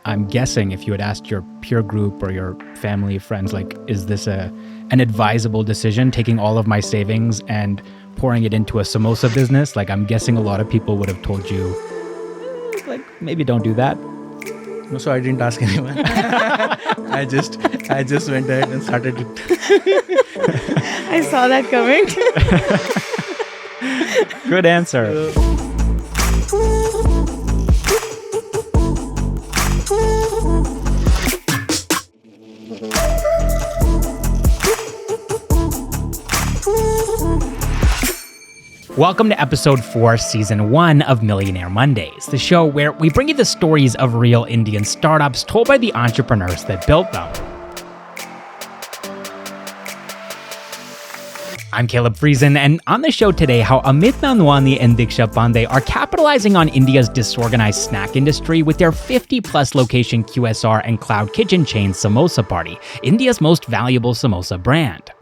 I'm guessing if you had asked your peer group or your family, friends, like, is this an advisable decision, taking all of my savings and pouring it into a samosa business? Like, I'm guessing a lot of people would have told you, like, maybe don't do that. No, so I didn't ask anyone. I just went ahead and started it. I saw that coming. Good answer. Welcome to episode 4, season 1 of Millionaire Mondays, the show where we bring you the stories of real Indian startups told by the entrepreneurs that built them. I'm Caleb Friesen, and on the show today, how Amit, Nanwani, and Diksha Pande are capitalizing on India's disorganized snack industry with their 50-plus location QSR and cloud kitchen chain Samosa Party, India's most valuable samosa brand.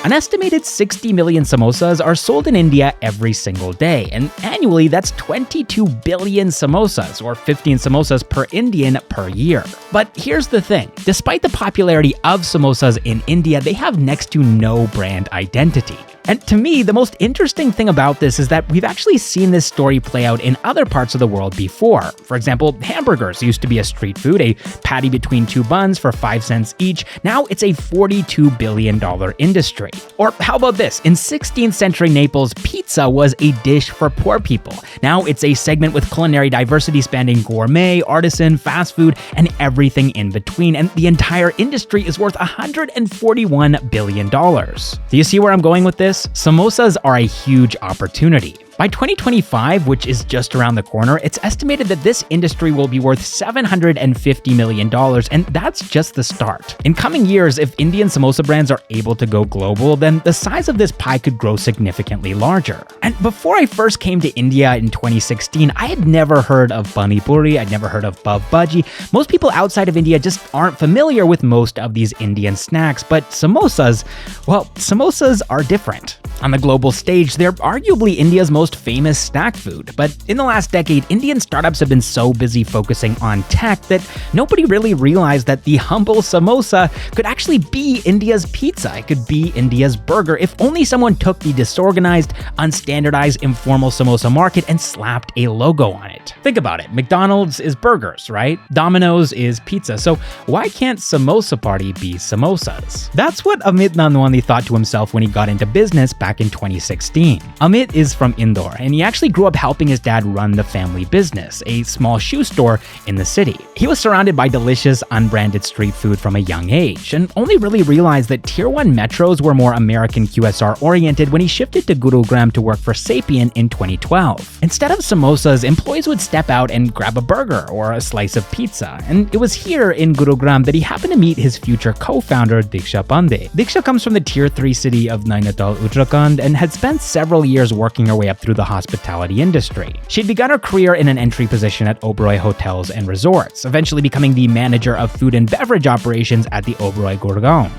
An estimated 60 million samosas are sold in India every single day, and annually that's 22 billion samosas, or 15 samosas per Indian per year. But here's the thing, despite the popularity of samosas in India, they have next to no brand identity. And to me, the most interesting thing about this is that we've actually seen this story play out in other parts of the world before. For example, hamburgers used to be a street food, a patty between two buns for 5 cents each. Now it's a $42 billion industry. Or how about this? In 16th century Naples, pizza was a dish for poor people. Now it's a segment with culinary diversity spanning gourmet, artisan, fast food, and everything in between. And the entire industry is worth $141 billion. Do you see where I'm going with this? Samosas are a huge opportunity. By 2025, which is just around the corner, it's estimated that this industry will be worth $750 million, and that's just the start. In coming years, if Indian samosa brands are able to go global, then the size of this pie could grow significantly larger. And before I first came to India in 2016, I had never heard of Pani Puri, I'd never heard of Pav Bhaji. Most people outside of India just aren't familiar with most of these Indian snacks, but samosas, well, samosas are different. On the global stage, they're arguably India's most famous snack food, but in the last decade, Indian startups have been so busy focusing on tech that nobody really realized that the humble samosa could actually be India's pizza. It could be India's burger if only someone took the disorganized, unstandardized, informal samosa market and slapped a logo on it. Think about it. McDonald's is burgers, right? Domino's is pizza. So why can't Samosa Party be samosas? That's what Amit Nanwani thought to himself when he got into business back in 2016. Amit is from Indore, and he actually grew up helping his dad run the family business, a small shoe store in the city. He was surrounded by delicious, unbranded street food from a young age, and only really realized that Tier 1 metros were more American QSR-oriented when he shifted to Gurugram to work for Sapien in 2012. Instead of samosas, employees would step out and grab a burger or a slice of pizza, and it was here in Gurugram that he happened to meet his future co-founder, Diksha Pande. Diksha comes from the Tier 3 city of Nainital, Uttarakhand, and had spent several years working her way up through the hospitality industry. She'd begun her career in an entry position at Oberoi Hotels and Resorts, eventually becoming the manager of food and beverage operations at the Oberoi Group.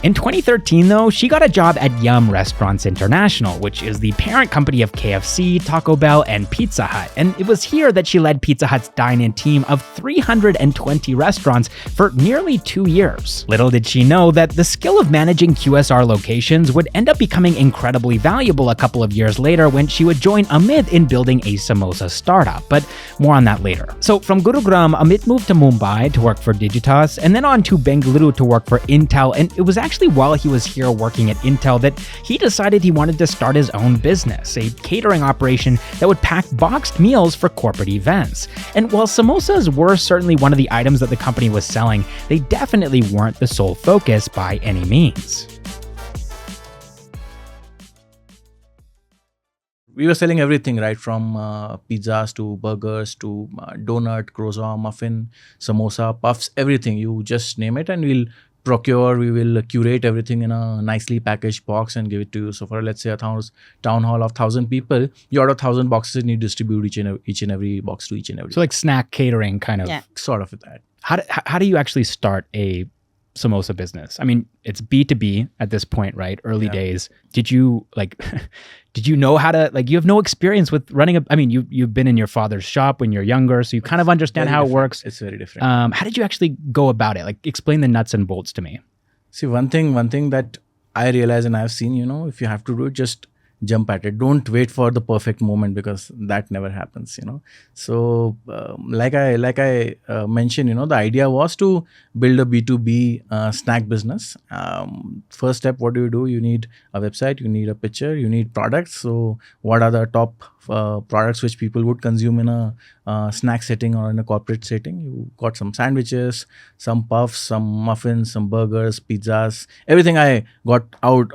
In 2013, though, she got a job at Yum Restaurants International, which is the parent company of KFC, Taco Bell, and Pizza Hut, and it was here that she led Pizza Hut's dine-in team of 320 restaurants for nearly 2 years. Little did she know that the skill of managing QSR locations would end up becoming incredibly valuable a couple of years later when she would join Amit in building a samosa startup, but more on that later. So from Gurugram, Amit moved to Mumbai to work for Digitas, and then on to Bengaluru to work for Intel, and it was actually while he was here working at Intel that he decided he wanted to start his own business, a catering operation that would pack boxed meals for corporate events. And while samosas were certainly one of the items that the company was selling, they definitely weren't the sole focus by any means. We were selling everything, right? From pizzas to burgers to donut, croissant, muffin, samosa, puffs, everything. You just name it and we will curate everything in a nicely packaged box and give it to you. So for, let's say, a town hall of 1,000 people, you order 1,000 boxes and you distribute each and every box to each and every. So like snack catering kind of. Yeah. Sort of that. How do you actually start a samosa business? I mean, it's B2B at this point, right? Early days. Did you did you know how to, you have no experience with running you've been in your father's shop when you're younger, so you kind of understand how it works. It's very different. How did you actually go about it? Explain the nuts and bolts to me. See, one thing that I realize and I've seen, if you have to do it, just jump at it. Don't wait for the perfect moment, because that never happens, So, like I mentioned, the idea was to build a B2B snack business. First step, what do? You need a website, you need a picture, you need products. So, what are the top products which people would consume in a snack setting or in a corporate setting? You got some sandwiches, some puffs, some muffins, some burgers, pizzas, everything I got out,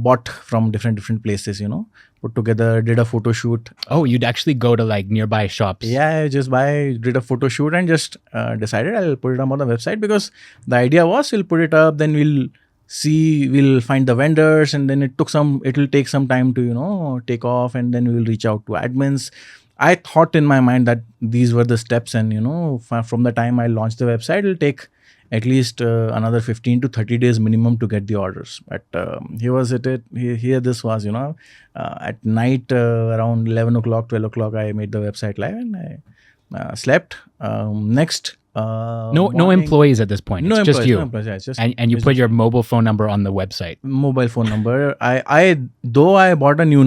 bought from different places, put together, did a photo shoot. Oh, you'd actually go to nearby shops. Yeah, I just did a photo shoot and just decided I'll put it up on the website, because the idea was we'll put it up, then we'll find the vendors, and then it'll take some time to, take off, and then we'll reach out to admins. I thought in my mind that these were the steps, and, from the time I launched the website, it'll take at least another 15 to 30 days minimum to get the orders. But here this was, at night around 11 o'clock, 12 o'clock, I made the website live, and I slept. No employees at this point. It's just you. No employees, yeah, it's just and you put your mobile phone number on the website. Mobile phone number. I bought a new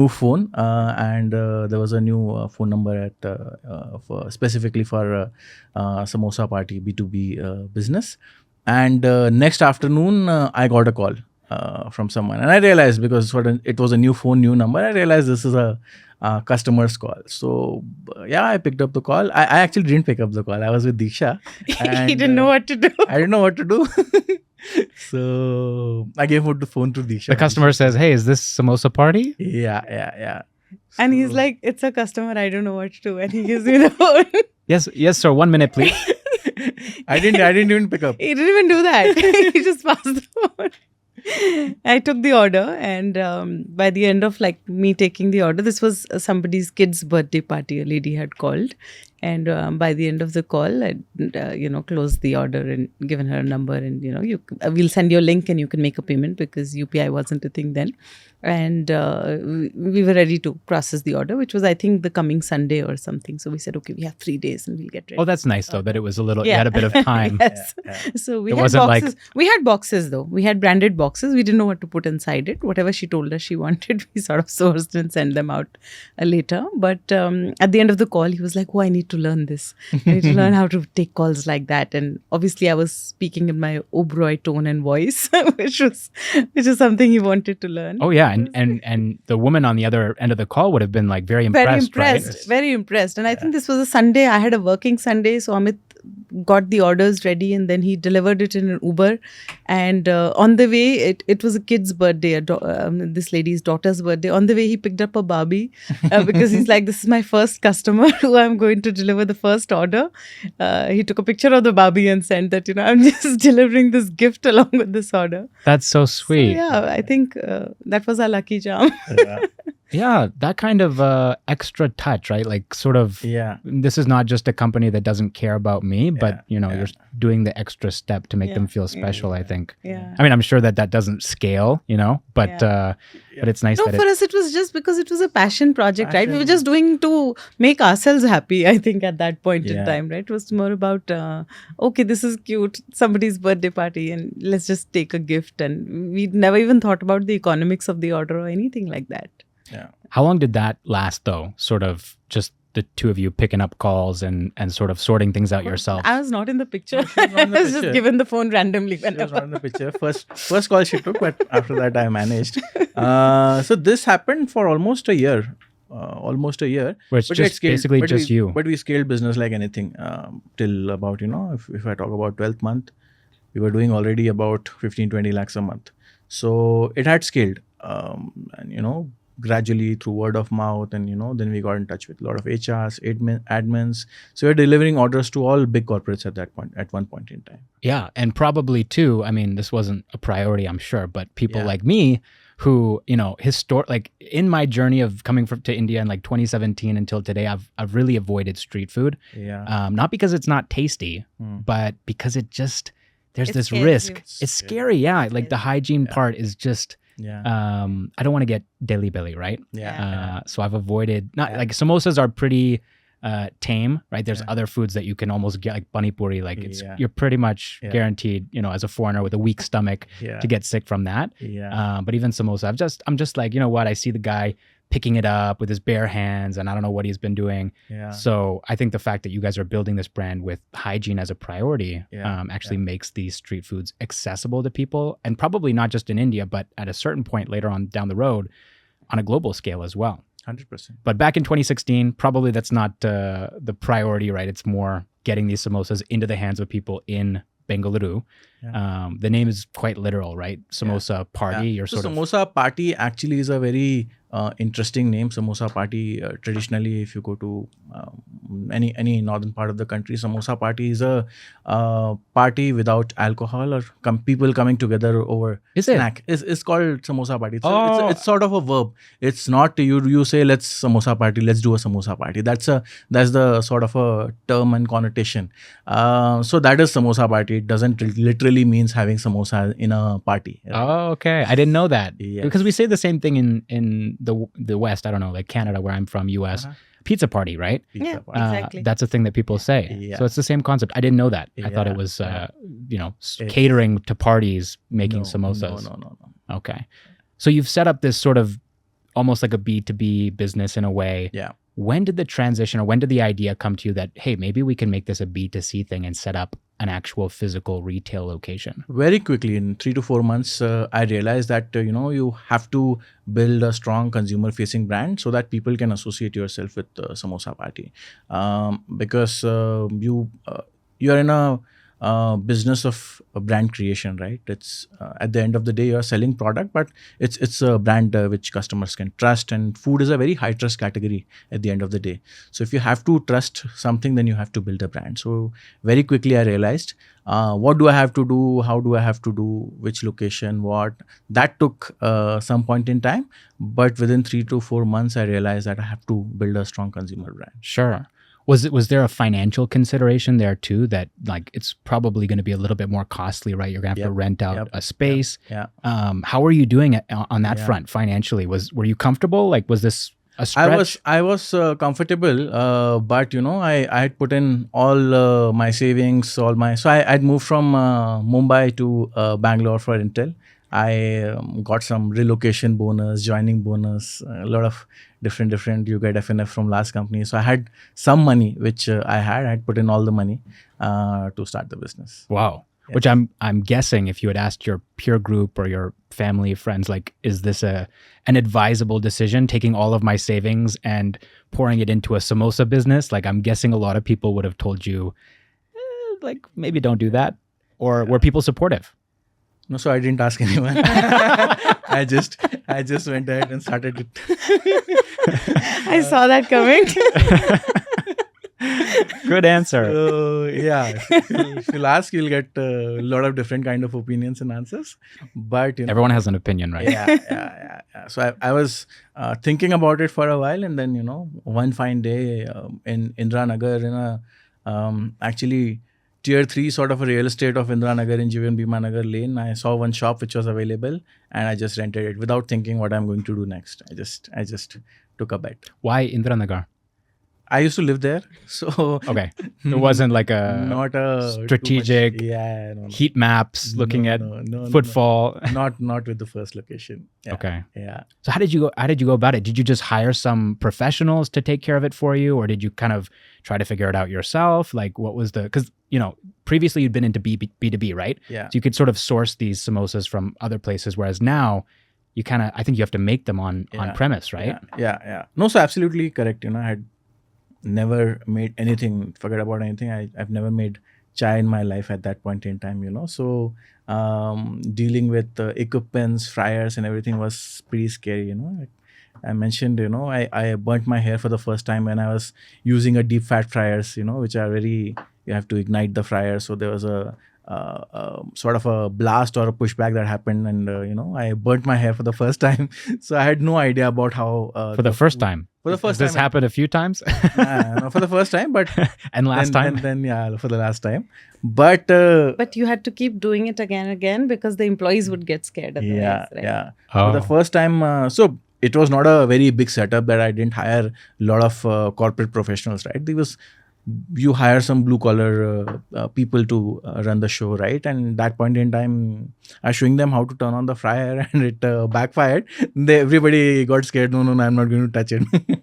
phone, and there was a new phone number specifically for Samosa Party B2B business. And next afternoon, I got a call from someone, and I realized, because it was a new phone, new number, I realized this is a customer's call. So I picked up the call. I actually didn't pick up the call. I was with Diksha. And, he didn't know what to do. I didn't know what to do. So I gave the phone to Diksha. The customer says, "Hey, is this Samosa Party?" Yeah. And he's like, "It's a customer. I don't know what to do." And he gives me the phone. Yes, sir. 1 minute, please. I didn't even pick up. He didn't even do that. He just passed the phone. I took the order, and by the end of me taking the order, this was somebody's kid's birthday party. A lady had called, and by the end of the call, I closed the order and given her a number, and we'll send you a link and you can make a payment, because UPI wasn't a thing then. And we were ready to process the order, which was, I think, the coming Sunday or something. So we said, okay, we have 3 days and we'll get ready. Oh, that's nice though, that it was a little, you had a bit of time. Yes. Yeah. So we It had wasn't boxes. We had boxes though. We had branded boxes. We didn't know what to put inside it. Whatever she told us she wanted, we sort of sourced and sent them out later. But at the end of the call, he was like, "Oh, I need to learn this. I need to learn how to take calls like that." And obviously I was speaking in my Oberoi tone and voice, which is something he wanted to learn. Oh yeah, and the woman on the other end of the call would have been very impressed. Very impressed. And I think this was a Sunday. I had a working Sunday, so Amit got the orders ready, and then he delivered it in an Uber. And on the way, it was a kid's birthday, this lady's daughter's birthday. On the way, he picked up a Barbie because he's like, "This is my first customer who I'm going to deliver the first order." He took a picture of the Barbie and sent that, "I'm just delivering this gift along with this order." That's so sweet. So, I think that was our lucky charm. Yeah, that kind of extra touch, right? This is not just a company that doesn't care about me, but you're doing the extra step to make them feel special, I think. Yeah. I mean, I'm sure that doesn't scale, but it's nice that for us, it was just because it was a passion project, right? We were just doing to make ourselves happy, I think, at that point in time, right? It was more about, okay, this is cute, somebody's birthday party, and let's just take a gift. And we never even thought about the economics of the order or anything like that. Yeah. How long did that last, though? Sort of just the two of you picking up calls and sort of sorting things out yourself? I was not in the picture. I was just given the phone randomly. She was not in the picture. First call she took, but after that I managed. So this happened for almost a year. Which just basically just you. But we scaled business like anything till about, if I talk about 12th month, we were doing already about 15-20 lakhs a month. So it had scaled. And, gradually through word of mouth, and then we got in touch with a lot of HRs, admins. So we're delivering orders to all big corporates at one point in time. Yeah, and probably too, I mean, this wasn't a priority, I'm sure, but people like me who, in my journey of coming to India in 2017 until today, I've really avoided street food. Yeah. Not because it's not tasty, but because it just there's It this scares risk. you. It's scary, yeah. Like the hygiene part is just. Yeah. I don't want to get Delhi belly, right? Yeah. So I've avoided like samosas are pretty tame, right? There's other foods that you can almost get like pani puri, like you're pretty much guaranteed, as a foreigner with a weak stomach to get sick from that. Yeah. But even samosa, I'm just like, I see the guy picking it up with his bare hands and I don't know what he's been doing. Yeah. So I think the fact that you guys are building this brand with hygiene as a priority actually makes these street foods accessible to people, and probably not just in India, but at a certain point later on down the road on a global scale as well. 100%. But back in 2016, probably that's not the priority, right? It's more getting these samosas into the hands of people in Bengaluru. The name is quite literal, right? Samosa Party. You're So sort of Samosa Party actually is a very interesting name. Samosa Party, traditionally, if you go to any northern part of the country, Samosa Party is a party without alcohol or people coming together over Is it? snack. It's called Samosa Party. It's sort of a verb. It's not you say let's Samosa Party, let's do a Samosa Party. That's the sort of a term and connotation. So that is Samosa Party. It doesn't literally means having samosa in a party. Right? Oh, okay. I didn't know that. Yes. Because we say the same thing in the West. I don't know, like Canada, where I'm from, US. Pizza party, right? Pizza party. Exactly. That's a thing that people say. Yeah. So it's the same concept. I didn't know that. I thought it was, catering to parties, making samosas. No. Okay. So you've set up this sort of almost like a B2B business in a way. Yeah. When did the transition or when did the idea come to you that, hey, maybe we can make this a B2C thing and set up an actual physical retail location? Very quickly, in 3 to 4 months, I realized that, you have to build a strong consumer-facing brand so that people can associate yourself with Samosa Party. Because you're in a business of brand creation, right? It's at the end of the day, you're selling product, but it's a brand which customers can trust, and food is a very high trust category at the end of the day. So if you have to trust something, then you have to build a brand. So very quickly I realized, what do I have to do? How do I have to do? Which location? What? That took some point in time, but within 3 to 4 months, I realized that I have to build a strong consumer brand. Sure. Was there a financial consideration there too, that like it's probably going to be a little bit more costly, right? You're going to have to rent out a space. Yeah. How were you doing it on that front financially? Were you comfortable? Like, was this a stretch? I was comfortable, but I had put in all my savings, so I'd moved from Mumbai to Bangalore for Intel. I got some relocation bonus, joining bonus, a lot of different. You get FNF from last company, so I had some money which I had put in all the money to start the business. Wow. Yeah. Which I'm guessing if you had asked your peer group or your family, friends, like, is this an advisable decision, taking all of my savings and pouring it into a samosa business? Like, I'm guessing a lot of people would have told you, like, maybe don't do that. Or were people supportive? No, so I didn't ask anyone. I just went ahead and started it. I saw that coming. Good answer. So, if you'll ask, you'll get a lot of different kind of opinions and answers. But everyone has an opinion, right? Yeah. So I was thinking about it for a while, and then one fine day in Indranagar, in a actually Tier 3 sort of a real estate of Indranagar in Jivan Bhima Nagar Lane, I saw one shop which was available, and I just rented it without thinking what I'm going to do next. I just took a bet. Why Indranagar? I used to live there, so okay, it wasn't like not a strategic heat maps looking at footfall. Not with the first location. Yeah. Okay. Yeah. So how did you go about it? Did you just hire some professionals to take care of it for you, or did you kind of try to figure it out yourself? Like, what was because previously you'd been into B2B, right? Yeah. So you could sort of source these samosas from other places, whereas now you I think you have to make them on premise, right? Yeah. No, so absolutely correct. I had never made anything, forget about anything. I've never made chai in my life at that point in time, So dealing with equipments, fryers and everything was pretty scary, I mentioned, I burnt my hair for the first time when I was using a deep fat fryers, which are you have to ignite the fryer. So there was a sort of a blast or a pushback that happened, and I burnt my hair for the first time. So I had no idea about how for the first time. For the first Has this time, happened a few times? no, for the first time, but and last time. Then yeah, for the last time. But you had to keep doing it again and again because the employees would get scared otherwise, yeah, right? yeah. Oh. For the first time, so it was not a very big setup that I didn't hire a lot of corporate professionals, right? You hire some blue collar people to run the show, right? And that point in time, I was showing them how to turn on the fryer, and it backfired. Everybody got scared. No, I'm not going to touch it.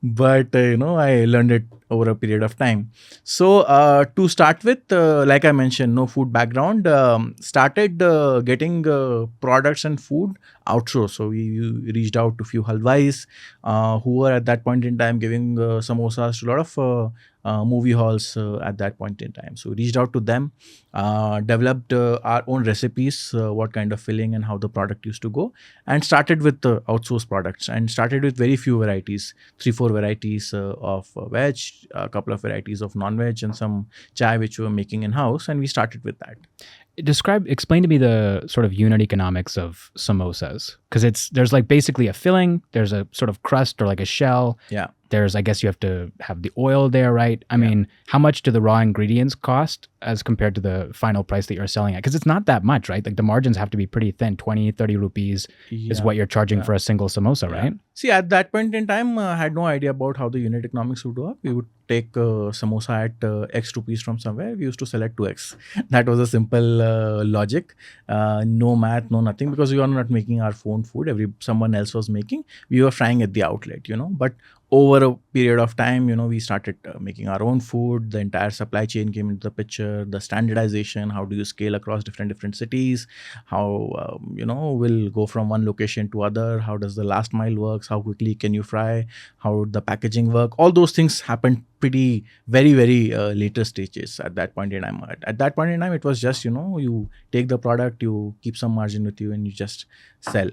But I learned it over a period of time. So to start with, like I mentioned, no food background, started getting products and food outsourced. So we reached out to few halwais who were at that point in time giving samosas to a lot of movie halls at that point in time. So we reached out to them, developed our own recipes, what kind of filling and how the product used to go, and started with outsourced products, and started with very few varieties, 3-4 varieties of veg, a couple of varieties of non-veg, and some chai which we were making in-house, and we started with that. Explain to me the sort of unit economics of samosas, because there's like basically a filling, there's a sort of crust or like a shell. Yeah. There's, I guess you have to have the oil there, right? I mean, how much do the raw ingredients cost as compared to the final price that you're selling at? Because it's not that much, right? Like the margins have to be pretty thin. 20, 30 rupees is what you're charging for a single samosa, right? See, at that point in time, I had no idea about how the unit economics would work. We would take samosa at X rupees from somewhere. We used to sell at 2X. That was a simple logic. No math, no nothing, because we were not making our own food. Someone else was making. We were frying at the outlet, But over a period of time, we started making our own food. The entire supply chain came into the picture. The standardization, how do you scale across different cities? How, will go from one location to other? How does the last mile works? How quickly can you fry? How would the packaging work? All those things happened pretty, very, very later stages at that point in time. At that point in time, it was just, you take the product, you keep some margin with you, and you just sell.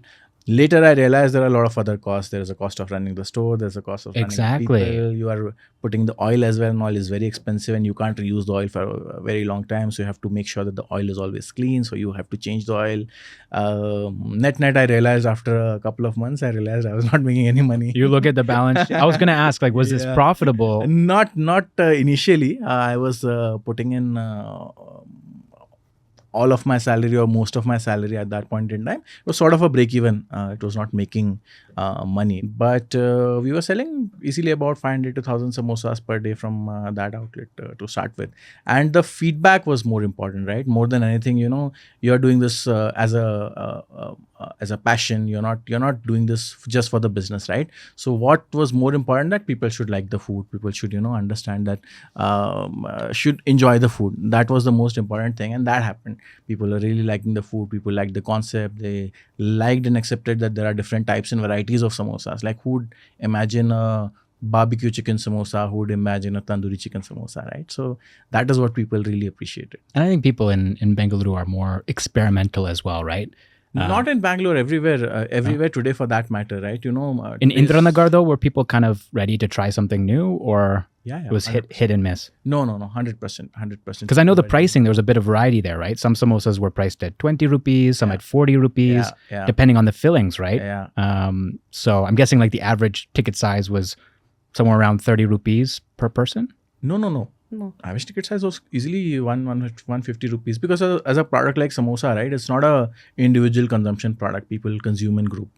Later, I realized there are a lot of other costs. There is a cost of running the store. There's a cost of running people. You are putting the oil as well, and oil is very expensive, and you can't reuse the oil for a very long time. So you have to make sure that the oil is always clean. So you have to change the oil. Net, I realized after a couple of months, I was not making any money. You look at the balance sheet. I was going to ask, like, was this profitable? Not initially. I was putting in all of my salary or most of my salary at that point in time. It was sort of a break even. It was not making money, but we were selling easily about 500 to 1,000 samosas per day from that outlet to start with. And the feedback was more important, right? More than anything, you're doing this as a passion. You're not doing this just for the business, right? So what was more important, that people should like the food. People should understand that, should enjoy the food. That was the most important thing, and that happened. People are really liking the food. People liked the concept. They liked and accepted that there are different types and varieties of samosas. Like, who would imagine a barbecue chicken samosa? Who would imagine a tandoori chicken samosa, right? So that is what people really appreciated. And I think people in Bengaluru are more experimental as well, right? Not in Bangalore, everywhere today for that matter, right? In Indiranagar though, were people kind of ready to try something new, or it was hit and miss? No, 100%. Because I know the pricing, there was a bit of variety there, right? Some samosas were priced at 20 rupees, some at 40 rupees, depending on the fillings, right? Yeah. So I'm guessing like the average ticket size was somewhere around 30 rupees per person? No. Average ticket size was easily 150 rupees, because as a product like samosa, right, it's not a individual consumption product. People consume in group,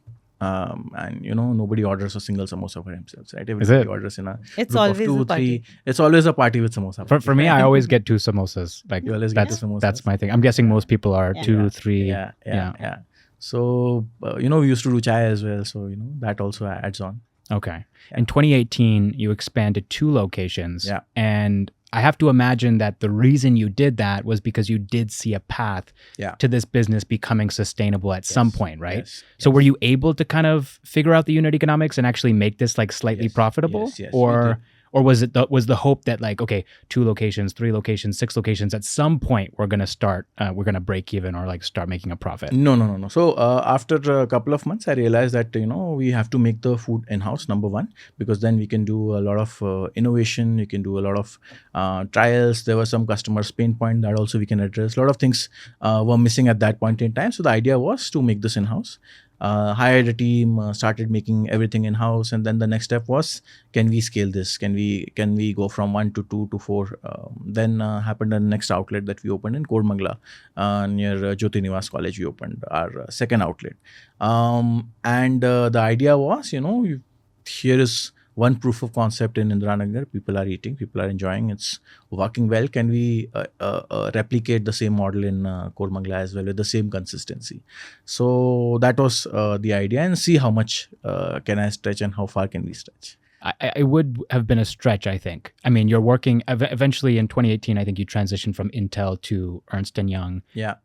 and nobody orders a single samosa for themselves, right? Everybody orders in a it's group always of 2, a party. 3. It's always a party with samosa. For me, I always get 2 samosas. Like, you always get 2 samosas. That's my thing. I'm guessing most people are 2, 3. Yeah. So we used to do chai as well, so that also adds on. Okay. In 2018, you expanded 2 locations. Yeah. And I have to imagine that the reason you did that was because you did see a path to this business becoming sustainable at some point, right? Yes. So were you able to kind of figure out the unit economics and actually make this like slightly profitable? Yes. Or Or was the hope that like, okay, 2 locations, 3 locations, 6 locations, at some point we're going to break even or like start making a profit? No. So after a couple of months, I realized that we have to make the food in-house, number one, because then we can do a lot of innovation. We can do a lot of trials. There were some customers' pain point that also we can address. A lot of things were missing at that point in time. So the idea was to make this in-house. Hired a team, started making everything in-house, and then the next step was, can we scale this? Can we go from 1 to 2 to 4? Then happened the next outlet that we opened in Kodmangla, near Jyoti Nivas College. We opened our second outlet, and the idea was, here is one proof of concept in Indiranagar. People are eating, people are enjoying. It's working well. Can we replicate the same model in Kodmangla as well with the same consistency? So that was the idea, and see how much can I stretch and how far can we stretch. It would have been a stretch, I think. I mean, you're working eventually in 2018. I think you transitioned from Intel to Ernst & Young. Yeah.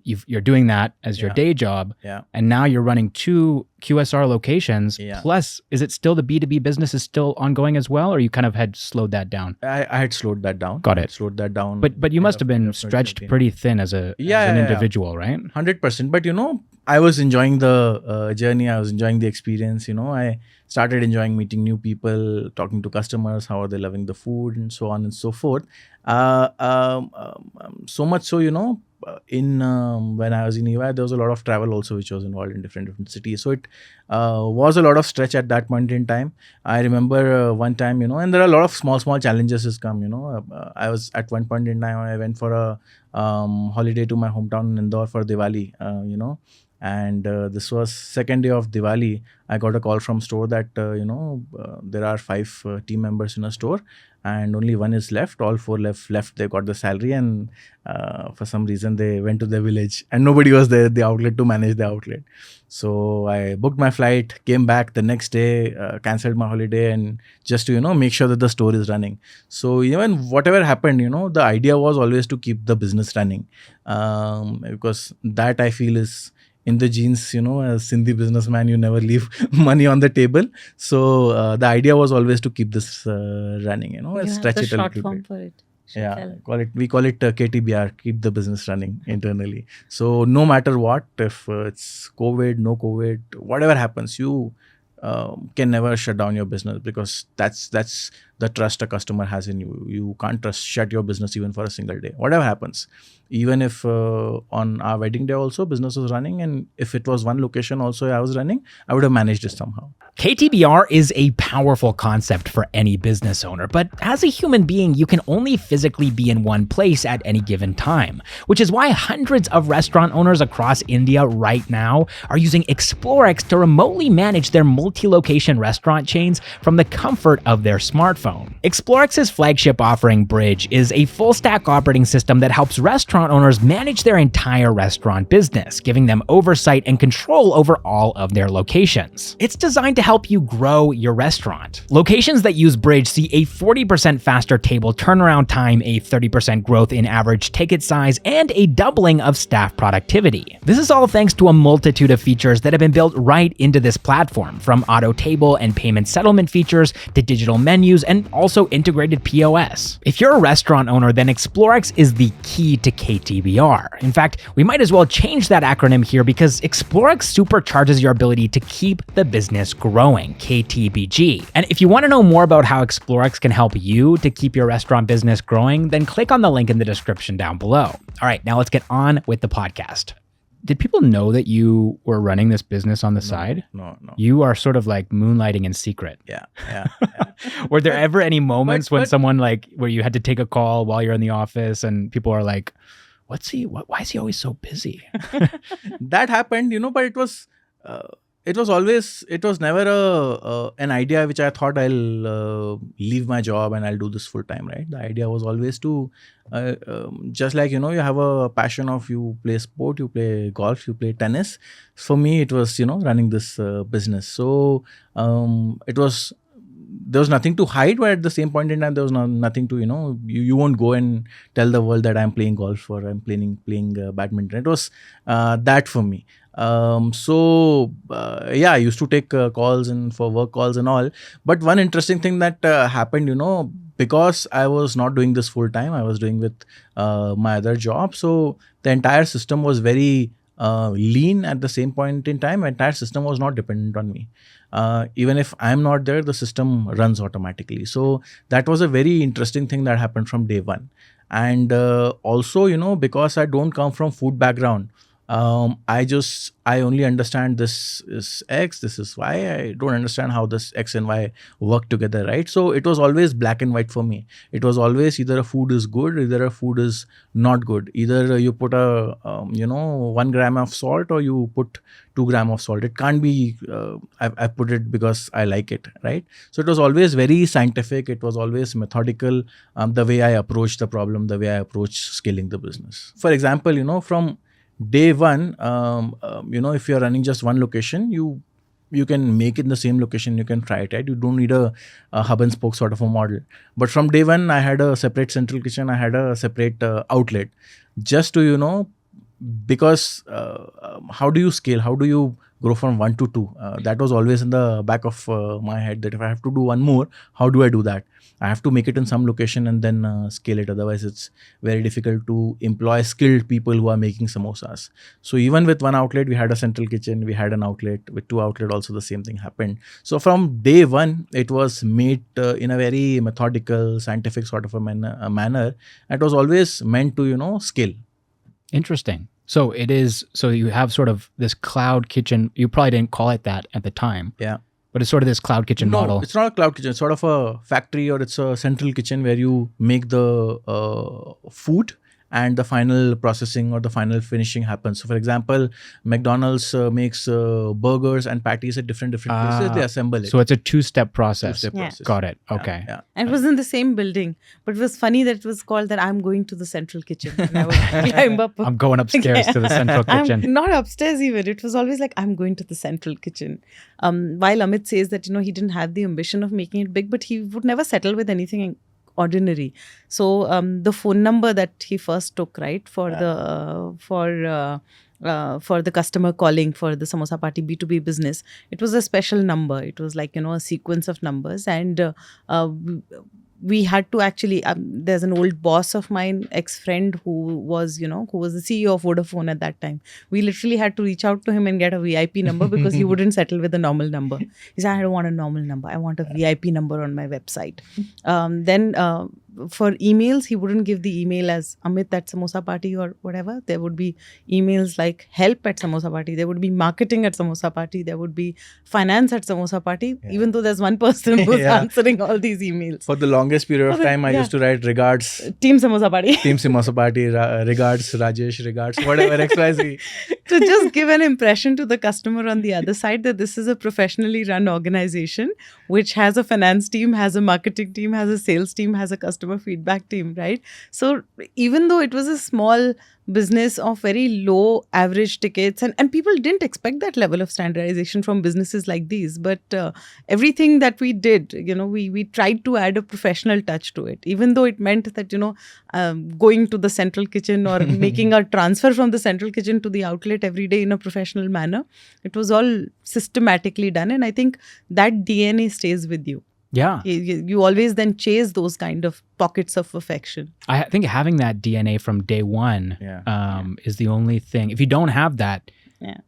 You're doing that as your day job. Yeah. And now you're running 2 QSR locations. Yeah. Plus, is it still the B2B business is still ongoing as well, or you kind of had slowed that down? I had slowed that down. Got it. Slowed that down. But you must have been stretched pretty thin as an individual, right? 100%. But I was enjoying the journey. I was enjoying the experience. I started enjoying meeting new people, talking to customers, how are they loving the food, and so on and so forth. So much so, in when I was in EY, there was a lot of travel also, which was involved in different cities. So it was a lot of stretch at that point in time. I remember one time, and there are a lot of small challenges has come. I was at one point in time, I went for a holiday to my hometown in Indore for Diwali. And this was second day of Diwali. I got a call from store that there are 5 team members in a store and only one is left. All 4 left. They got the salary, and for some reason they went to their village, and nobody was there at the outlet to manage the outlet. So I booked my flight, came back the next day, cancelled my holiday, and just to make sure that the store is running. So even whatever happened, the idea was always to keep the business running, because that I feel is in the genes. As Sindhi businessman, you never leave money on the table. So the idea was always to keep this running, stretch it a little bit. For it. Yeah, we call it KTBR, keep the business running internally. So no matter what, if it's COVID, no COVID, whatever happens, you can never shut down your business, because that's the trust a customer has in you. You can't shut your business even for a single day. Whatever happens, even if on our wedding day also business was running, and if it was one location also I was running, I would have managed it somehow. KTBR is a powerful concept for any business owner, but as a human being, you can only physically be in one place at any given time, which is why hundreds of restaurant owners across India right now are using Explorex to remotely manage their multi-location restaurant chains from the comfort of their smartphone. Explorex's flagship offering, Bridge, is a full-stack operating system that helps restaurant owners manage their entire restaurant business, giving them oversight and control over all of their locations. It's designed to help you grow your restaurant. Locations that use Bridge see a 40% faster table turnaround time, a 30% growth in average ticket size, and a doubling of staff productivity. This is all thanks to a multitude of features that have been built right into this platform, from auto table and payment settlement features to digital menus and also integrated POS. If you're a restaurant owner, then Explorex is the key to KTBR. In fact, we might as well change that acronym here, because Explorex supercharges your ability to keep the business growing, KTBG. And if you want to know more about how Explorex can help you to keep your restaurant business growing, then click on the link in the description down below. All right, now let's get on with the podcast. Did people know that you were running this business on the side? No. You are sort of like moonlighting in secret. Yeah. Were there ever any moments when someone where you had to take a call while you're in the office and people are like, why is he always so busy? That happened, but it was never an idea which I thought I'll leave my job and I'll do this full time, right? The idea was always to, just like, you have a passion of you play sport, you play golf, you play tennis. For me, it was, running this business. So there was nothing to hide, but at the same point in time, there was nothing to, you won't go and tell the world that I'm playing golf or I'm playing badminton. It was that for me. I used to take calls and for work calls and all. But one interesting thing that happened, because I was not doing this full time, I was doing with my other job. So the entire system was very lean at the same point in time. Entire system was not dependent on me. Even if I'm not there, the system runs automatically. So that was a very interesting thing that happened from day one. And also, because I don't come from food background, I only understand this is X, this is Y. I don't understand how this X and Y work together, right? So it was always black and white for me. It was always either a food is good, either a food is not good. Either you put 1 gram of salt or you put 2 gram of salt. It can't be I put it because I like it, right? So it was always very scientific. It was always methodical. The way I approached the problem, the way I approached scaling the business. For example, from day one, if you're running just one location, you can make it in the same location, you can try it, right? You don't need a hub and spoke sort of a model. But from day one, I had a separate central kitchen, I had a separate outlet, just to, because how do you scale? How do you grow from 1 to 2? That was always in the back of my head, that if I have to do one more, how do I do that? I have to make it in some location and then scale it. Otherwise, it's very difficult to employ skilled people who are making samosas. So even with one outlet, we had a central kitchen, we had an outlet. With 2 outlets, also the same thing happened. So from day one, it was made in a very methodical, scientific sort of a manner. It was always meant to, scale. Interesting. So it is, so you have sort of this cloud kitchen. You probably didn't call it that at the time. Yeah. But it's sort of this cloud kitchen model. It's not a cloud kitchen. It's sort of a factory, or it's a central kitchen where you make the food and the final processing or the final finishing happens. So for example, McDonald's makes burgers and patties at different places. They assemble it. So it's a two-step process. Two-step process. Got it. Okay. Yeah. And it was in the same building. But it was funny that it was called that I'm going to the central kitchen. And I would climb up. I'm going upstairs to the central kitchen. I'm not upstairs even. It was always like, I'm going to the central kitchen. While Amit says that, he didn't have the ambition of making it big, but he would never settle with anything ordinary. So the phone number that he first took, right, for the customer calling for the Samosa Party B2B business, it was a special number. It was like, a sequence of numbers. And we had to actually, there's an old boss of mine, ex-friend, who was the CEO of Vodafone at that time. We literally had to reach out to him and get a VIP number because he wouldn't settle with a normal number. He said, I don't want a normal number. I want a VIP number on my website. Then for emails, he wouldn't give the email as Amit at Samosa Party or whatever. There would be emails like help at Samosa Party. There would be marketing at Samosa Party. There would be finance at Samosa Party, even though there's one person who's answering all these emails. For the longest period of time, I used to write regards. Team Samosa Party. Team Samosa Party, regards Rajesh, regards whatever, XYZ. To just give an impression to the customer on the other side that this is a professionally run organization which has a finance team, has a marketing team, has a sales team, has a customer feedback team, right? So even though it was a small business of very low average tickets, and people didn't expect that level of standardization from businesses like these, but everything that we did, we tried to add a professional touch to it, even though it meant that going to the central kitchen or making a transfer from the central kitchen to the outlet every day in a professional manner. It was all systematically done, and I think that DNA stays with you. Yeah. You always then chase those kind of pockets of perfection. I think having that DNA from day one is the only thing. If you don't have that,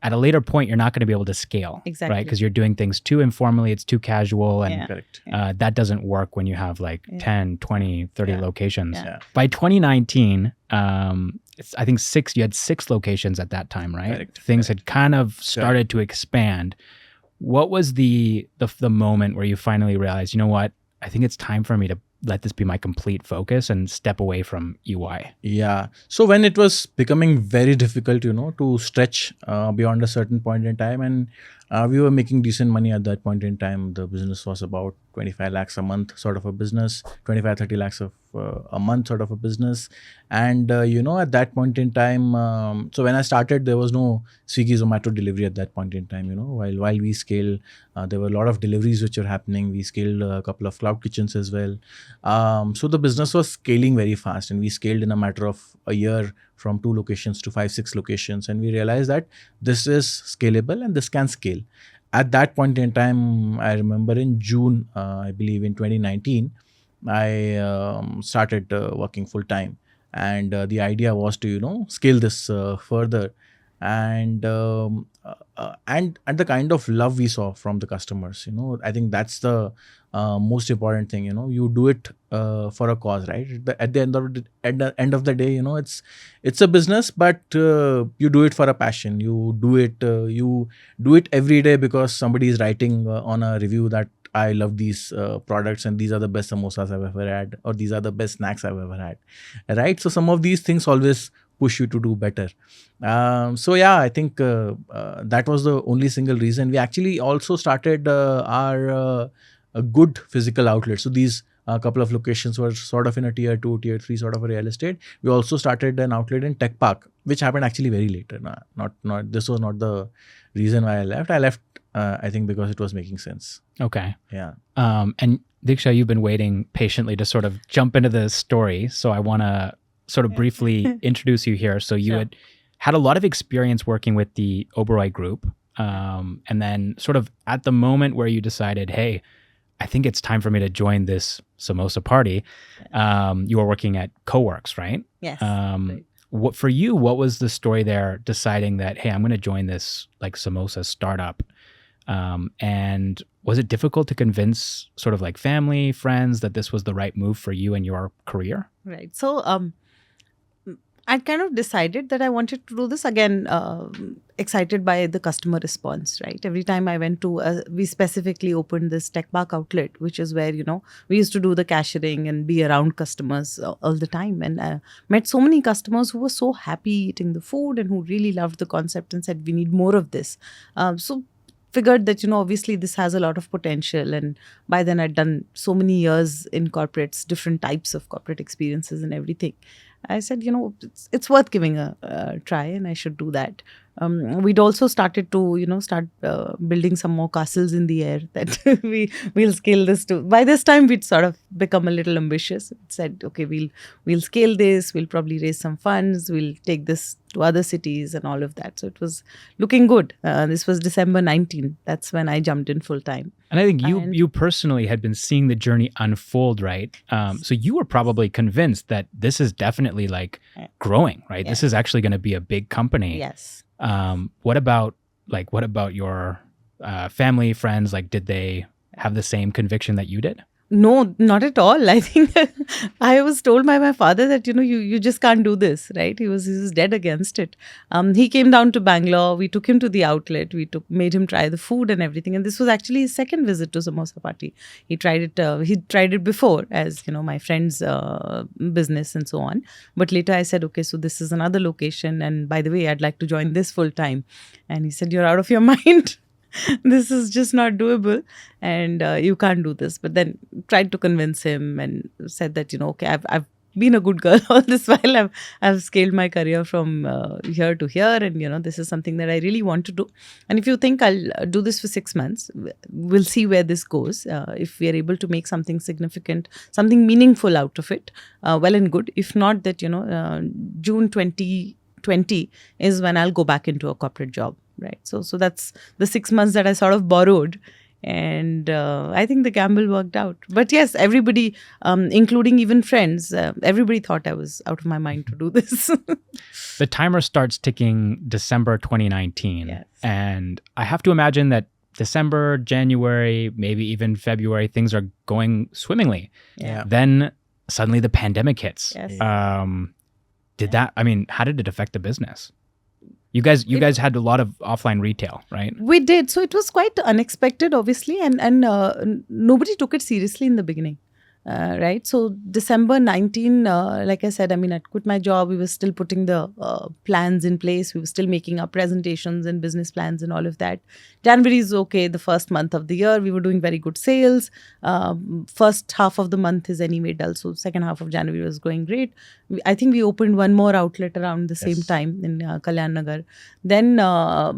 at a later point, you're not going to be able to scale. Exactly. Right? Because you're doing things too informally, it's too casual, and Correct. that doesn't work when you have like 10, 20, 30 locations. Yeah. By 2019, I think you had 6 locations at that time, right? Correct. Things had kind of started to expand. What was the moment where you finally realized, you know what, I think it's time for me to let this be my complete focus and step away from EY? Yeah. So when it was becoming very difficult, to stretch beyond a certain point in time, and we were making decent money at that point in time. The business was about 25 lakhs a month sort of a business, 25, 30 lakhs of a month sort of a business. And, at that point in time, so when I started, there was no Swiggy, Zomato delivery at that point in time, while we scaled, there were a lot of deliveries which were happening. We scaled a couple of cloud kitchens as well. So the business was scaling very fast, and we scaled in a matter of a year from 2 locations to 5, 6 locations. And we realized that this is scalable and this can scale. At that point in time, I remember in June, I believe in 2019, I started working full time. And the idea was to, scale this further. And the kind of love we saw from the customers, I think that's the most important thing. You do it for a cause, right? At the end of the day, it's a business, but you do it for a passion. You do it every day because somebody is writing on a review that I love these products and these are the best samosas I've ever had, or these are the best snacks I've ever had, right? So some of these things always push you to do better. So yeah, I think that was the only single reason. We actually also started our a good physical outlet. So these couple of locations were sort of in a tier 2, tier 3 sort of a real estate. We also started an outlet in Tech Park, which happened actually very later. Not this was not the reason why I left. I left, I think, because it was making sense. Okay. Yeah. And Diksha, you've been waiting patiently to sort of jump into the story. So I want to sort of briefly introduce you here. So you had a lot of experience working with the Oberoi Group. And then sort of at the moment where you decided, hey, I think it's time for me to join this Samosa Party, you were working at Coworks, right? Yes. Right. What was the story there deciding that, hey, I'm going to join this like samosa startup? And was it difficult to convince sort of like family, friends that this was the right move for you and your career? Right. So I kind of decided that I wanted to do this again, excited by the customer response, right? Every time I went to, we specifically opened this Tech Park outlet, which is where, we used to do the cashiering and be around customers all the time. And I met so many customers who were so happy eating the food and who really loved the concept and said, we need more of this. So figured that, obviously this has a lot of potential. And by then I'd done so many years in corporates, different types of corporate experiences and everything. I said, it's worth giving a try and I should do that. We'd also started to, start building some more castles in the air that we'll scale this to. By this time, we'd sort of become a little ambitious. We said, okay, we'll scale this. We'll probably raise some funds. We'll take this to other cities and all of that. So it was looking good. This was December 19. That's when I jumped in full time. And I think you personally had been seeing the journey unfold, right? So you were probably convinced that this is definitely like growing, right? Yes. This is actually going to be a big company. Yes. What about your family, friends? Like, did they have the same conviction that you did? No, not at all. I think I was told by my father that, you just can't do this, right? He was dead against it. He came down to Bangalore. We took him to the outlet. Made him try the food and everything. And this was actually his second visit to Samosa Party. He tried it before as, my friend's business and so on. But later I said, okay, so this is another location. And by the way, I'd like to join this full time. And he said, you're out of your mind. This is just not doable and you can't do this. But then tried to convince him and said that, okay, I've been a good girl all this while. I've scaled my career from here to here and, this is something that I really want to do. And if you think I'll do this for 6 months, we'll see where this goes. If we are able to make something significant, something meaningful out of it, well and good. If not, that, June 2020 is when I'll go back into a corporate job. Right. So that's the 6 months that I sort of borrowed. And I think the gamble worked out. But yes, everybody, including even friends, everybody thought I was out of my mind to do this. The timer starts ticking December 2019. Yes. And I have to imagine that December, January, maybe even February, things are going swimmingly. Yeah. Then suddenly the pandemic hits. Yes. How did it affect the business? You guys had a lot of offline retail, right? We did. So it was quite unexpected, obviously, and nobody took it seriously in the beginning. Right. So December 19, like I said, I'd quit my job. We were still putting the plans in place. We were still making up presentations and business plans and all of that. January is okay. The first month of the year, we were doing very good sales. First half of the month is anyway dull. So second half of January was going great. I think we opened one more outlet around the same time in Kalyan Nagar. Then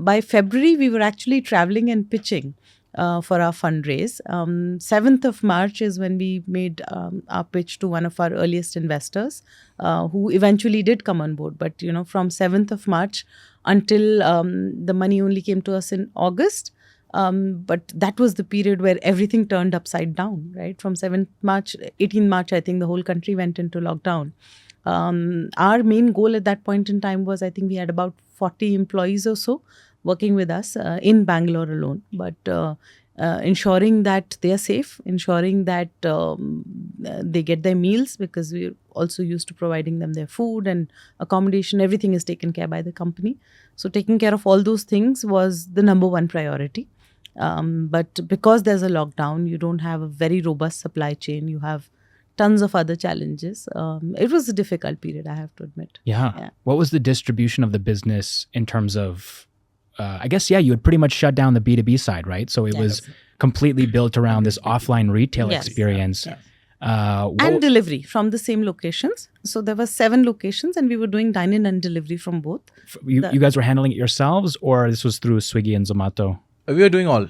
by February, we were actually traveling and pitching for our fundraise. 7th of March is when we made our pitch to one of our earliest investors, who eventually did come on board. But, from 7th of March until the money only came to us in August. But that was the period where everything turned upside down, right? From 7th March, 18th March, I think the whole country went into lockdown. Our main goal at that point in time was, I think we had about 40 employees or so working with us in Bangalore alone. But ensuring that they are safe, ensuring that they get their meals, because we're also used to providing them their food and accommodation. Everything is taken care by the company. So taking care of all those things was the number one priority. But because there's a lockdown, you don't have a very robust supply chain. You have tons of other challenges. It was a difficult period, I have to admit. Yeah. What was the distribution of the business in terms of, I guess, you had pretty much shut down the B2B side, right? So it was completely built around this offline retail experience. Yes. And delivery from the same locations. So there were 7 locations and we were doing dine-in and delivery from both. You guys were handling it yourselves, or this was through Swiggy and Zomato? We were doing all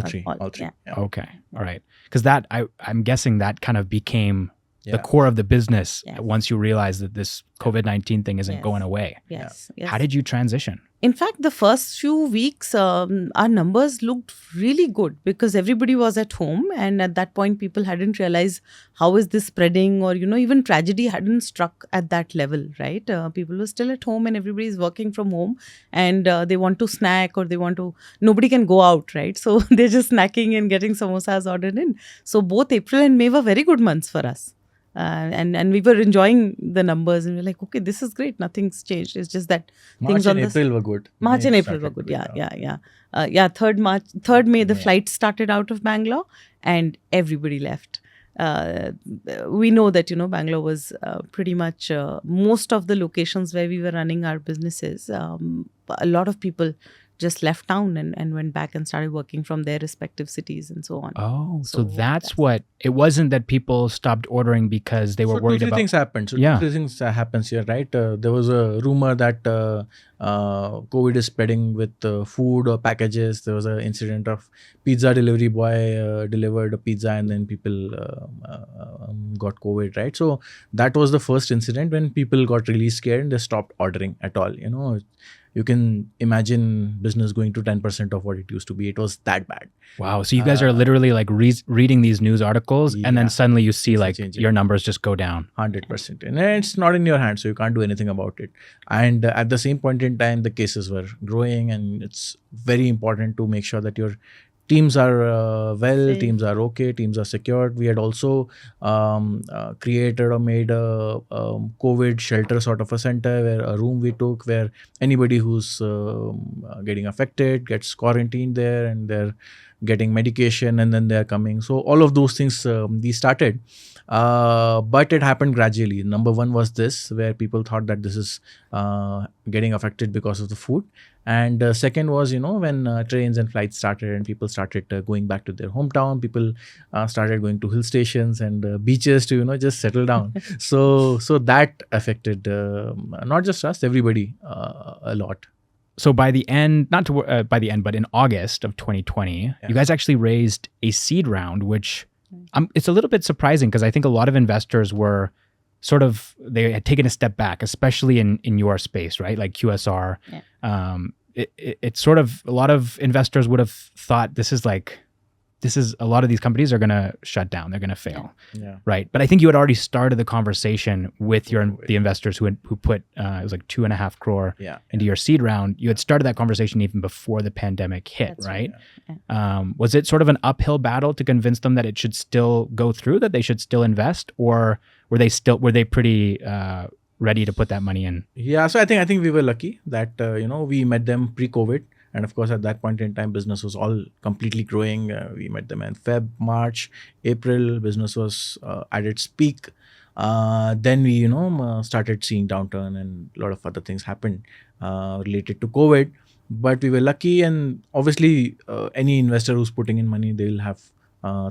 three. Yeah. Okay. All right. Because that, I'm guessing that kind of became the core of the business once you realized that this COVID-19 thing isn't going away. Yes. How did you transition? In fact, the first few weeks, our numbers looked really good because everybody was at home. And at that point, people hadn't realized how is this spreading, or, even tragedy hadn't struck at that level, right? People were still at home and everybody is working from home, and they want to snack, or nobody can go out, right? So they're just snacking and getting samosas ordered in. So both April and May were very good months for us. And we were enjoying the numbers, and we're like, okay, this is great. Nothing's changed. It's just that March and April were good. March and April were good. Yeah. 3rd May, the flight started out of Bangalore, and everybody left. We know that, Bangalore was pretty much most of the locations where we were running our businesses. A lot of people just left town and went back and started working from their respective cities and so on. Oh, so that's what, it wasn't that people stopped ordering because they were worried about... Two things happened. Two things happens here, right? There was a rumor that COVID is spreading with food or packages. There was an incident of pizza delivery boy delivered a pizza and then people got COVID, right? So that was the first incident when people got really scared and they stopped ordering at all. You can imagine business going to 10% of what it used to be. It was that bad. Wow. So you guys are literally like reading these news articles and then suddenly you see like your numbers just go down. 100%. And it's not in your hands, so you can't do anything about it. And at the same point in time, the cases were growing, and it's very important to make sure that your teams are well, teams are okay, teams are secured. We had also created or made a COVID shelter sort of a center, where a room we took where anybody who's getting affected gets quarantined there, and they're getting medication and then they're coming. So all of those things we started. But it happened gradually. Number one was this, where people thought that this is getting affected because of the food. And second was, when trains and flights started and people started going back to their hometown, people started going to hill stations and beaches to, just settle down. So that affected not just us, everybody a lot. So by the end, but in August of 2020, you guys actually raised a seed round, which it's a little bit surprising because I think a lot of investors were they had taken a step back, especially in your space, right? Like QSR. Yeah. It's sort of, a lot of investors would have thought this is a lot of these companies are going to shut down. They're going to fail. Yeah. Right. But I think you had already started the conversation with the investors who put, it was like 2.5 crore into your seed round. You had started that conversation even before the pandemic hit, right? Yeah. Was it sort of an uphill battle to convince them that it should still go through, that they should still invest, or were they pretty ready to put that money in? Yeah. So I think we were lucky that, we met them pre-COVID. And of course, at that point in time, business was all completely growing. We met them in Feb, March, April. Business was at its peak. Then we, started seeing downturn, and a lot of other things happened related to COVID. But we were lucky, and obviously, any investor who's putting in money, they'll have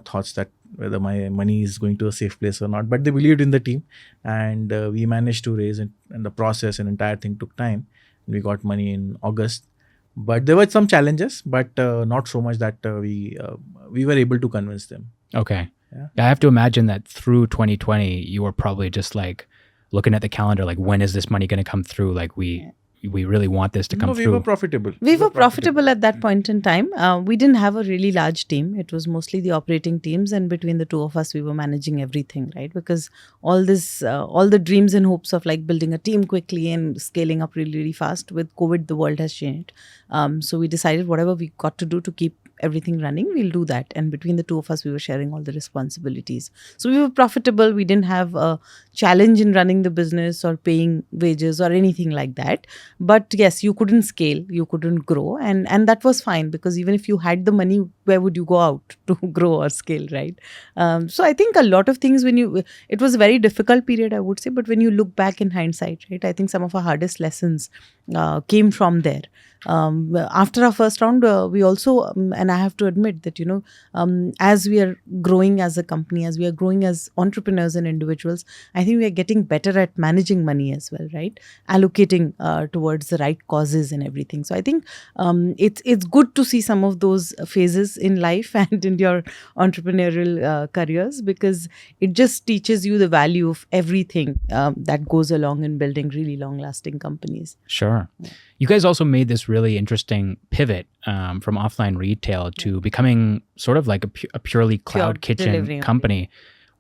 thoughts that whether my money is going to a safe place or not. But they believed in the team, and we managed to raise it. And the process and entire thing took time. We got money in August. But there were some challenges, but not so much that we were able to convince them. Okay. Yeah. I have to imagine that through 2020, you were probably just like looking at the calendar, like, when is this money going to come through? Like, we really want this to come No, through. we were profitable. We were profitable at that point in time. We didn't have a really large team. It was mostly the operating teams, and between the two of us, we were managing everything, right? Because all the dreams and hopes of like building a team quickly and scaling up really, really fast. With COVID, the world has changed. So we decided whatever we got to do to keep everything running, we'll do that. And between the two of us, we were sharing all the responsibilities. So we were profitable. We didn't have a challenge in running the business or paying wages or anything like that. But yes, you couldn't scale, you couldn't grow. And that was fine, because even if you had the money, where would you go out to grow or scale, right? So I think a lot of things, it was a very difficult period, I would say. But when you look back in hindsight, right, I think some of our hardest lessons came from there. After our first round, we also, and I have to admit that, as we are growing as a company, as we are growing as entrepreneurs and individuals, I think we are getting better at managing money as well, right? Allocating towards the right causes and everything. So I think it's good to see some of those phases in life and in your entrepreneurial careers, because it just teaches you the value of everything that goes along in building really long-lasting companies. Sure. You guys also made this really interesting pivot from offline retail to becoming sort of like a purely cloud kitchen company.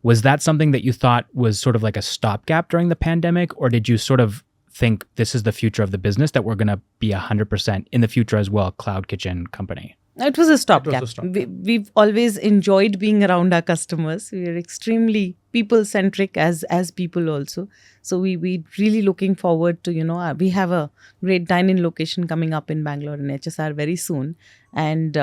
Was that something that you thought was sort of like a stopgap during the pandemic, or did you sort of think this is the future of the business, that we're going to be 100% in the future as well, cloud kitchen company? It was a stopgap. We've always enjoyed being around our customers. We are extremely people-centric as people also. So we really looking forward to, we have a great dine-in location coming up in Bangalore in HSR very soon. And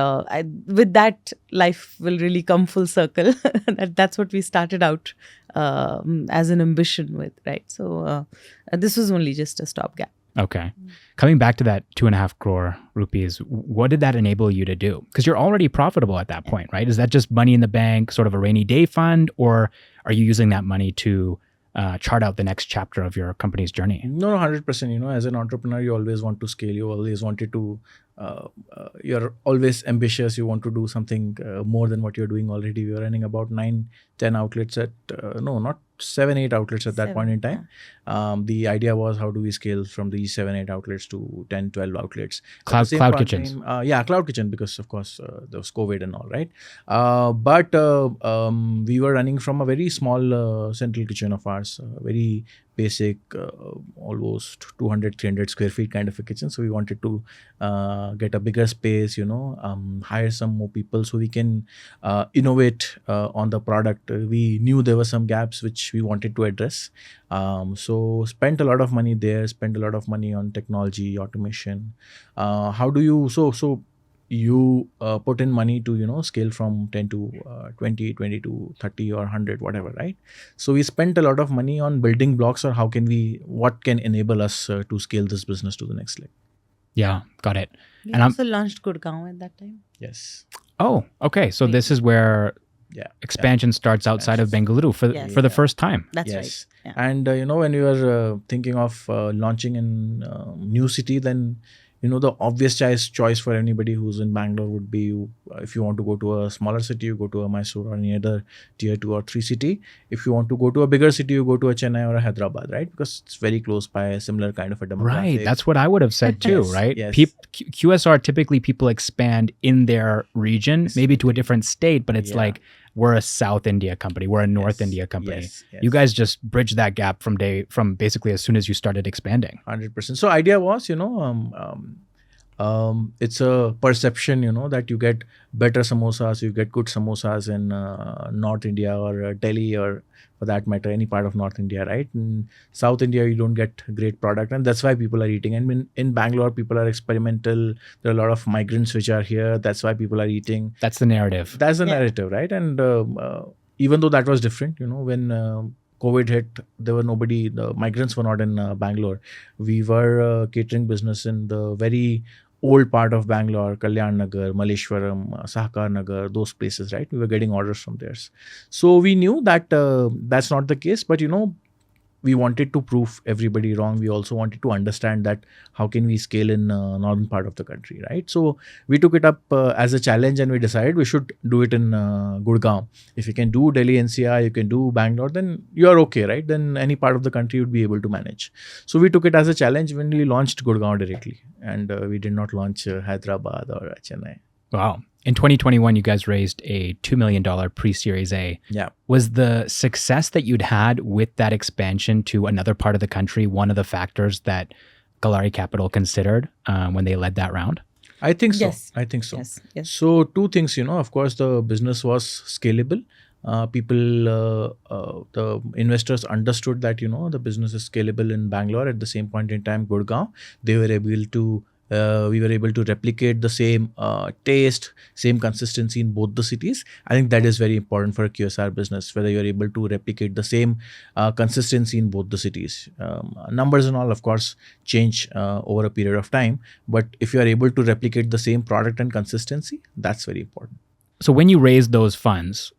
with that, life will really come full circle. That's what we started out as an ambition with, right? So this was only just a stopgap. Okay. Coming back to that 2.5 crore rupees, what did that enable you to do? Because you're already profitable at that point, right? Is that just money in the bank, sort of a rainy day fund, or are you using that money to chart out the next chapter of your company's journey? No, 100%. As an entrepreneur, you always want to scale. You always wanted to, you're always ambitious. You want to do something more than what you're doing already. We were running about 9-10 outlets not 7-8 outlets at that point in time. The idea was, how do we scale from these 7-8 outlets to 10-12 outlets? Cloud kitchens. Cloud kitchen, because of course there was COVID and all, right? But we were running from a very small central kitchen of ours, very basic, almost 200-300 square feet kind of a kitchen. So we wanted to get a bigger space, hire some more people so we can innovate on the product. We knew there were some gaps which we wanted to address. So spent a lot of money there, spent a lot of money on technology, automation. How do you, you put in money to, scale from 10 to 20, 20 to 30 or 100, whatever, right? So we spent a lot of money on building blocks, or what can enable us to scale this business to the next level. Yeah, got it. We also launched Gurgaon at that time. Yes. Oh, okay. So this is where expansion starts outside of Bengaluru for the first time. That's right. Yeah. And, when you are thinking of launching in new city, then the obvious choice for anybody who's in Bangalore would be, if you want to go to a smaller city, you go to a Mysore or any other tier 2 or 3 city. If you want to go to a bigger city, you go to a Chennai or a Hyderabad, right? Because it's very close by, a similar kind of a demographic. Right. That's what I would have said too, Yes, right? yes. QSR, typically people expand in their region, maybe to a different state, but it's like, we're a South India company, we're a North India company. Yes. You guys just bridge that gap from basically as soon as you started expanding. 100%. So idea was, it's a perception, that you get better samosas, you get good samosas in North India or Delhi, or for that matter, any part of North India, right? In South India, you don't get great product, and that's why people are eating. And in Bangalore, people are experimental. There are a lot of migrants which are here. That's why people are eating. That's the narrative. That's the narrative, right? And even though that was different, when COVID hit, there were nobody, the migrants were not in Bangalore. We were a catering business in the very old part of Bangalore, Kalyan Nagar, Malleshwaram, Sahakar Nagar, those places, right? We were getting orders from there. So we knew that that's not the case, but we wanted to prove everybody wrong. We also wanted to understand that how can we scale in northern part of the country, right? So we took it up as a challenge, and we decided we should do it in Gurgaon. If you can do Delhi NCR, you can do Bangalore, then you are okay, right? Then any part of the country you would be able to manage. So we took it as a challenge when we launched Gurgaon directly, and we did not launch Hyderabad or Chennai. Wow. In 2021, you guys raised a $2 million pre-Series A. Yeah. Was the success that you'd had with that expansion to another part of the country one of the factors that Kalari Capital considered when they led that round? I think so. Yes. I think so. Yes. So two things, of course, the business was scalable. The investors understood that, the business is scalable in Bangalore. At the same point in time, Gurgaon, they were able to, we were able to replicate the same taste, same consistency in both the cities. I think that is very important for a QSR business, whether you're able to replicate the same consistency in both the cities. Numbers and all, of course, change over a period of time. But if you are able to replicate the same product and consistency, that's very important. So when you raised those funds,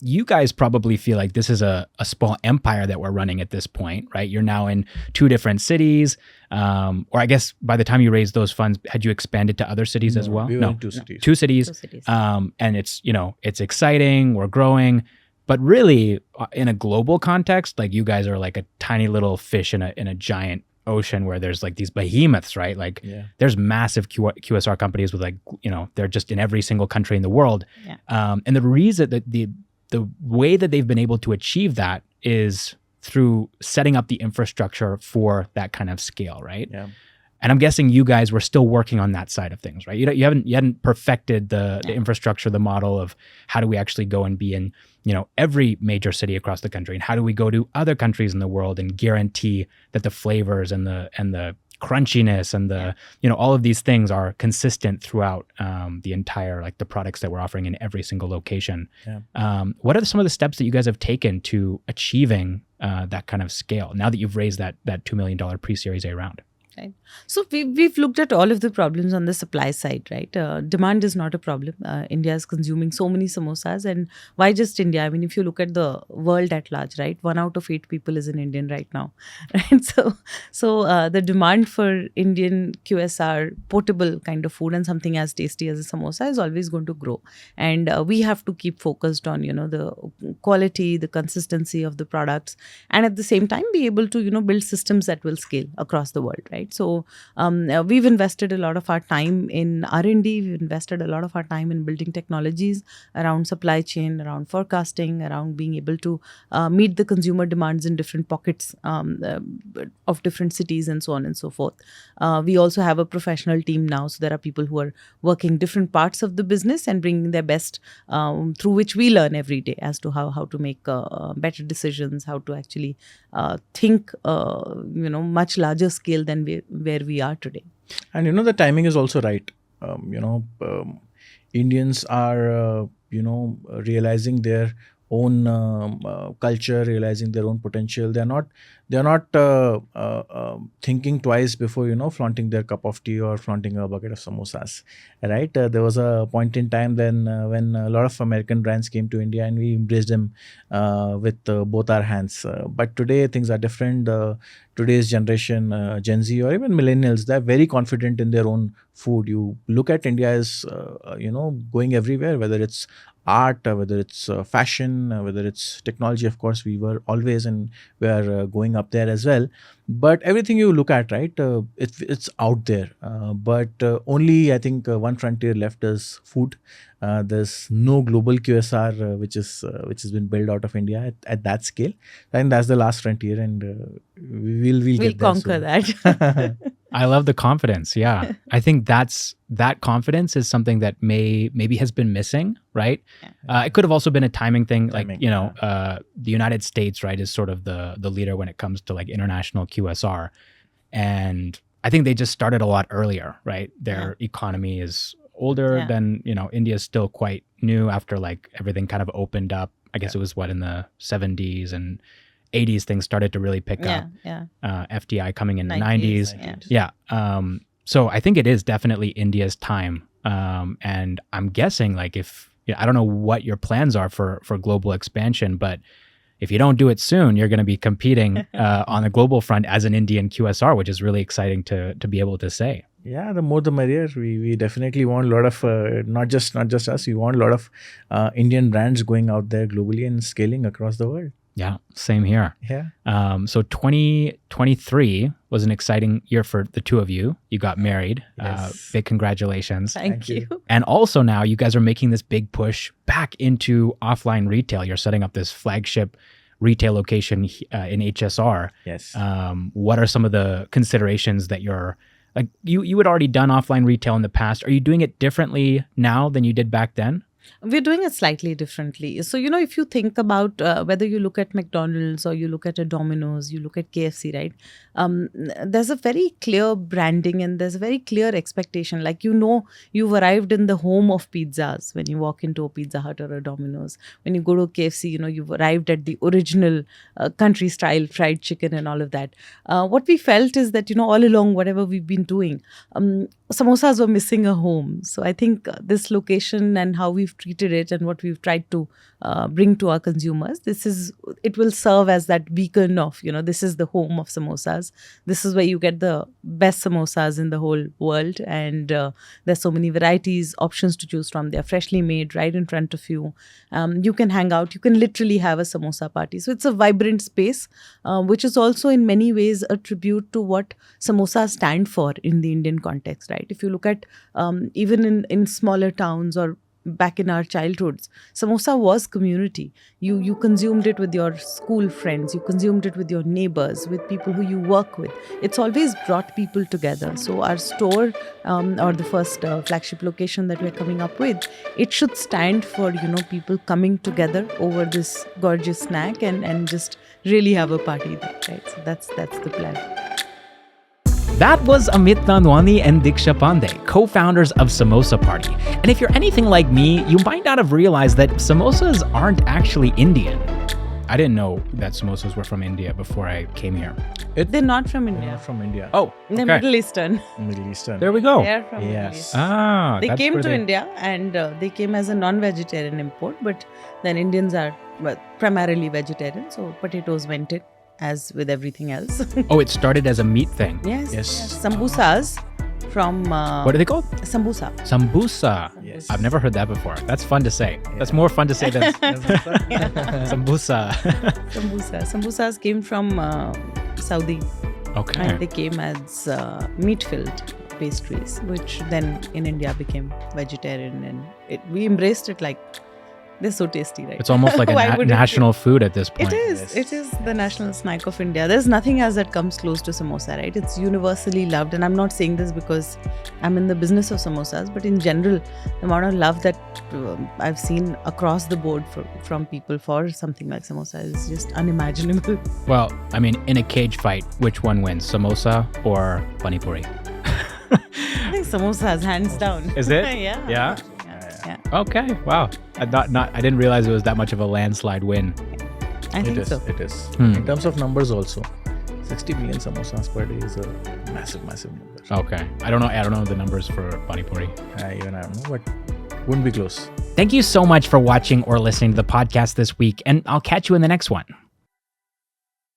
you guys probably feel like this is a small empire that we're running at this point, right? You're now in 2 different cities. Or I guess by the time you raised those funds, had you expanded to other cities as well? We were in 2 cities. 2 cities. 2 cities. And it's exciting. We're growing. But really, in a global context, like you guys are like a tiny little fish in a giant ocean where there's like these behemoths, right? Like there's massive QSR companies with they're just in every single country in the world. Yeah. And the reason that the way that they've been able to achieve that is through setting up the infrastructure for that kind of scale, right? Yeah. And I'm guessing you guys were still working on that side of things, right? You hadn't perfected the infrastructure, the model of how do we actually go and be in, every major city across the country, and how do we go to other countries in the world and guarantee that the flavors and the crunchiness and the all of these things are consistent throughout the entire, like, the products that we're offering in every single location. What are some of the steps that you guys have taken to achieving that kind of scale now that you've raised that $2 million pre-Series A round? Right. So we've looked at all of the problems on the supply side, right? Demand is not a problem. India is consuming so many samosas, and why just India? I mean, if you look at the world at large, right? 1 out of 8 people is an Indian right now, right? So the demand for Indian QSR portable kind of food and something as tasty as a samosa is always going to grow, and we have to keep focused on the quality, the consistency of the products, and at the same time be able to build systems that will scale across the world, right? So we've invested a lot of our time in R&D. We've invested a lot of our time in building technologies around supply chain, around forecasting, around being able to meet the consumer demands in different pockets of different cities and so on and so forth. We also have a professional team now. So there are people who are working different parts of the business and bringing their best, through which we learn every day as to how to make better decisions, how to actually think, much larger scale than where we are today. And the timing is also right. Indians are realizing their own culture, realizing their own potential. They're not thinking twice before flaunting their cup of tea or flaunting a bucket of samosas, right? There was a point in time then when a lot of American brands came to India, and we embraced them with both our hands. But today things are different. Today's generation, Gen Z or even millennials, they're very confident in their own food. You look at India as going everywhere, whether it's art, whether it's fashion, whether it's technology. Of course, we were always, and we are going up there as well. But everything you look at, right, it's out there. But only, I think, one frontier left is food. There's no global QSR which has been built out of India at that scale. I think that's the last frontier, and we'll get there conquer soon. that. I love the confidence. Yeah. I think that confidence is something that maybe has been missing, right? It could have also been a timing thing. The United States, right, is sort of the leader when it comes to like international QSR. And I think they just started a lot earlier, right? Their economy is older than, India is still quite new after like everything kind of opened up. I guess it was in the 70s and 80s, things started to really pick up. FDI coming in the 90s. So I think it is definitely India's time. And I'm guessing, like, I don't know what your plans are for global expansion, but if you don't do it soon, you're going to be competing on the global front as an Indian QSR, which is really exciting to be able to say. Yeah, the more the merrier. We definitely want a lot of not just us. We want a lot of Indian brands going out there globally and scaling across the world. Yeah, same here. Yeah. So 2023 was an exciting year for the two of you. You got married. Yes. Big congratulations. Thank you. And also now you guys are making this big push back into offline retail. You're setting up this flagship retail location in HSR. Yes. What are some of the considerations that you're like? You had already done offline retail in the past. Are you doing it differently now than you did back then? We're doing it slightly differently. So, if you think about whether you look at McDonald's or you look at a Domino's, you look at KFC, right? There's a very clear branding and there's a very clear expectation. Like, you've arrived in the home of pizzas when you walk into a Pizza Hut or a Domino's. When you go to KFC, you've arrived at the original country style fried chicken and all of that. What we felt is that, all along, whatever we've been doing, samosas were missing a home. So I think this location and how we've treated it and what we've tried to bring to our consumers, it will serve as that beacon of, this is the home of samosas. This is where you get the best samosas in the whole world. And there's so many varieties, options to choose from. They're freshly made right in front of you. You can hang out. You can literally have a samosa party. So it's a vibrant space, which is also in many ways a tribute to what samosas stand for in the Indian context, right? If you look at even in smaller towns or back in our childhoods, samosa was community. You consumed it with your school friends, you consumed it with your neighbors, with people who you work with. It's always brought people together. So our store or the first flagship location that we're coming up with, it should stand for people coming together over this gorgeous snack and just really have a party there, right? So that's the plan. That was Amit Nanwani and Diksha Pande, co-founders of Samosa Party. And if you're anything like me, you might not have realized that samosas aren't actually Indian. I didn't know that samosas were from India before I came here. They're not from They're India. not from India. Oh, They're okay. Middle Eastern. Middle Eastern. There we go. They're from Middle Yes. East. Ah, They that's came where to India and they came as a non-vegetarian import, but then Indians are primarily vegetarian, so potatoes went in, as with everything else. Oh, it started as a meat thing. Yes. Yes. Sambusas from... What are they called? Sambusa. Sambusa. Yes. I've never heard that before. That's fun to say. That's more fun to say than sambusa. Sambusas came from Saudi. Okay. And they came as meat-filled pastries, which then in India became vegetarian, and we embraced it like they're so tasty, right? It's almost like a Why wouldn't national food at this point. It is. Yes. It is the national snack of India. There's nothing else that comes close to samosa, right? It's universally loved, and I'm not saying this because I'm in the business of samosas, but in general, the amount of love that I've seen across the board from people for something like samosa is just unimaginable. Well, I mean, in a cage fight, which one wins, samosa or pani puri? I think samosas, hands down. Is it? Yeah. Yeah? Yeah. Okay. Wow. I didn't realize it was that much of a landslide win. I think so. It is. Hmm. In terms of numbers also, 60 million samosas per day is a massive number. Okay. I don't know the numbers for pani puri. Even I don't know, but wouldn't be close. Thank you so much for watching or listening to the podcast this week, and I'll catch you in the next one.